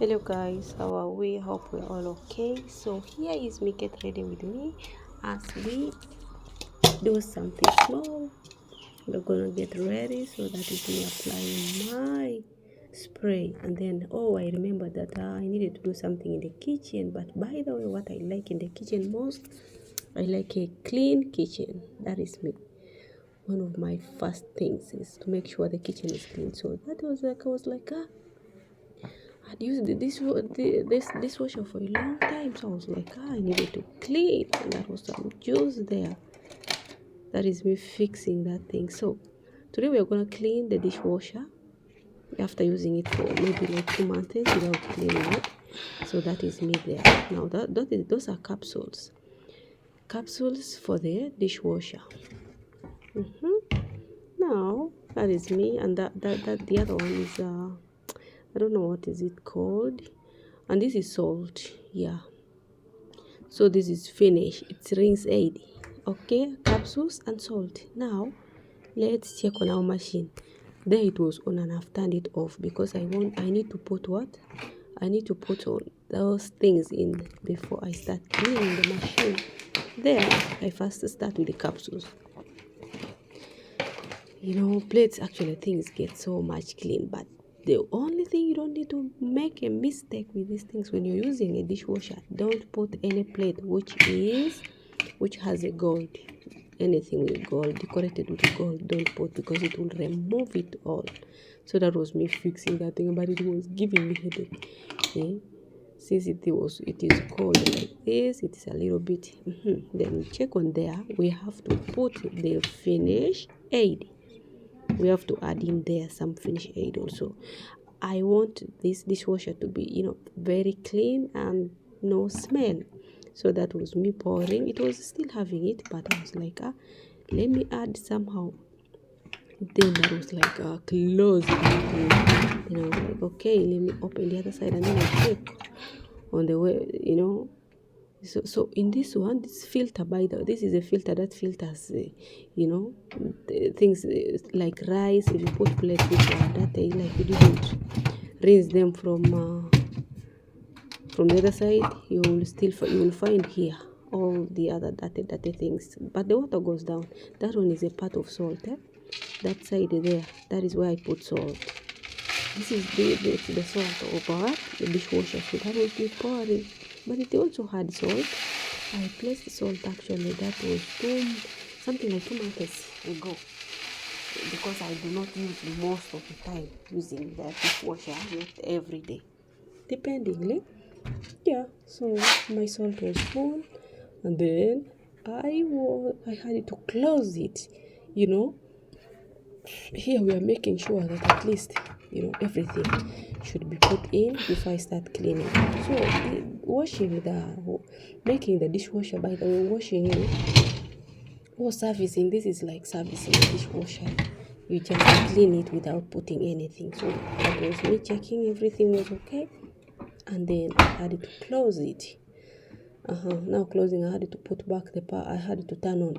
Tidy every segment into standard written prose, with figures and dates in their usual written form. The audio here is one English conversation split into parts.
Hello guys, how are we? Hope we're all okay. So here is me, get ready with me as we do something small. We're gonna get ready, so that is me applying my spray. And then I remember that I needed to do something in the kitchen. But by the way, what I like in the kitchen most, I like a clean kitchen. That is me. One of my first things is to make sure the kitchen is clean. So that was like, I was like, I'd used this dishwasher for a long time, so I was like, I needed to clean, and there was some juice there. That is me fixing that thing. So today we are gonna clean the dishwasher after using it for maybe like 2 months without cleaning it. So that is me there. Now those are capsules for the dishwasher. Now that is me, and that the other one is I don't know what is it called, and this is salt. Yeah, so this is finished. It's rinse aid. Okay, capsules and salt. Now let's check on our machine. There it was on, and I've turned it off because I need to put what I need to put on those things in before I start cleaning the machine. There I first start with the capsules. Plates, actually things get so much clean, but the only thing, you don't need to make a mistake with these things when you're using a dishwasher. Don't put any plate which has a gold, anything with gold, decorated with gold. Don't put, because it will remove it all. So that was me fixing that thing, but it was giving me headache. Since it is cold like this, it's a little bit. Then check on there. We have to put the finish aid. We have to add in there some finish aid also. I want this dishwasher to be very clean and no smell. So that was me pouring. It was still having it, but I was like, let me add somehow. Then I was like, close it. Then I was like, okay, let me open the other side, and then I check on the way, So in this one, this filter, this is a filter that filters, things like rice. If you put plates which are dirty, like you didn't rinse them from the other side, you will find here all the other dirty things. But the water goes down. That one is a part of salt. That side there, that is where I put salt. This is the salt over the dishwasher. So that was me pouring. But it also had salt. I placed salt, actually, that was something like 2 months ago, because I do not use most of the time using the dishwasher, not every day, dependingly. Yeah, so my salt was full, and then I had to close it. Here we are making sure that at least everything should be put in before I start cleaning. So making the dishwasher, by the way, washing it or servicing, this is like servicing the dishwasher. You just clean it without putting anything. So that was me checking everything was okay, and then I had to close it. Now closing, I had to put back the power. I had to turning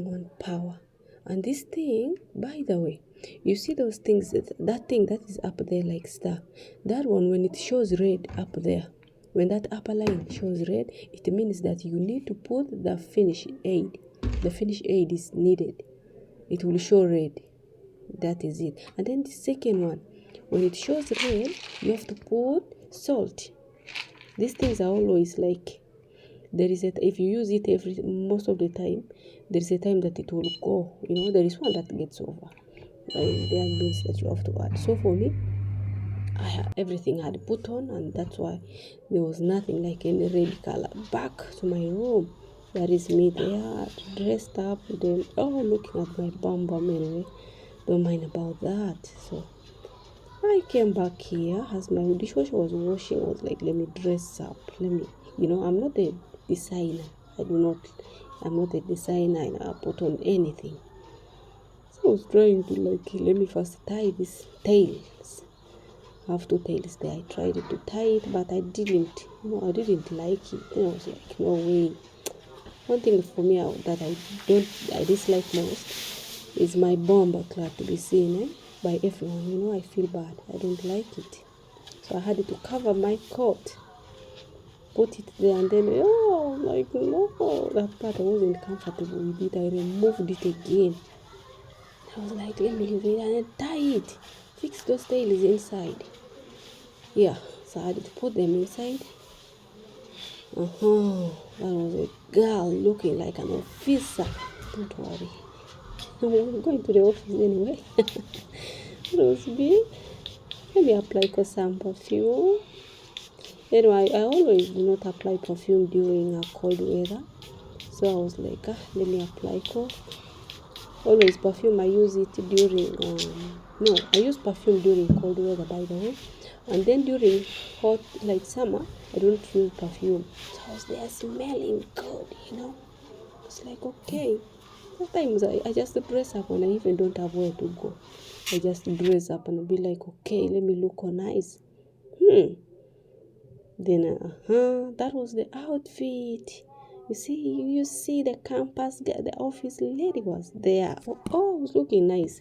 on power. And this thing, by the way, you see those things, that thing that is up there like star, that one, when it shows red up there, when that upper line shows red, it means that you need to put the finish aid. The finish aid is needed. It will show red. That is it. And then the second one, when it shows red, you have to put salt. These things are always like, if you use it most of the time, there is a time that it will go. There is one that gets over. There means that you have to add. So for me, everything I had put on, and that's why there was nothing like any red color. Back to my room, that is me there, dressed up, then looking at my bum anyway. Don't mind about that. So I came back here as my dishwasher was washing. I was like, let me dress up. I'm not a designer. I'm not a designer, and I put on anything. So I was trying to let me first tie these tails. I have 2 tails there. I tried to tie it, but I didn't. I didn't like it. I was like, no way. One thing for me that I dislike most is my bomber cloth to be seen by everyone. I feel bad. I don't like it. So I had to cover my coat, put it there, and then, oh, like, no, that part I wasn't comfortable with it. I removed it again. I was like, let me leave it and tie it. Fix those tails inside. Yeah, so I had to put them inside. That was a girl looking like an officer. Don't worry. I was going to the office anyway. It was big. Let me apply for some perfume. Anyway, I always do not apply perfume during a cold weather. So I was like, let me apply for. Always perfume, I use it during, no, I use perfume during cold weather, by the way. And then during hot, like summer, I don't use perfume. So I was there smelling good, It's like, okay. Sometimes I just dress up when I even don't have where to go. I just dress up and be like, okay, let me look nice. Then, that was the outfit. You see the campus, the office lady was there. Oh, it was looking nice.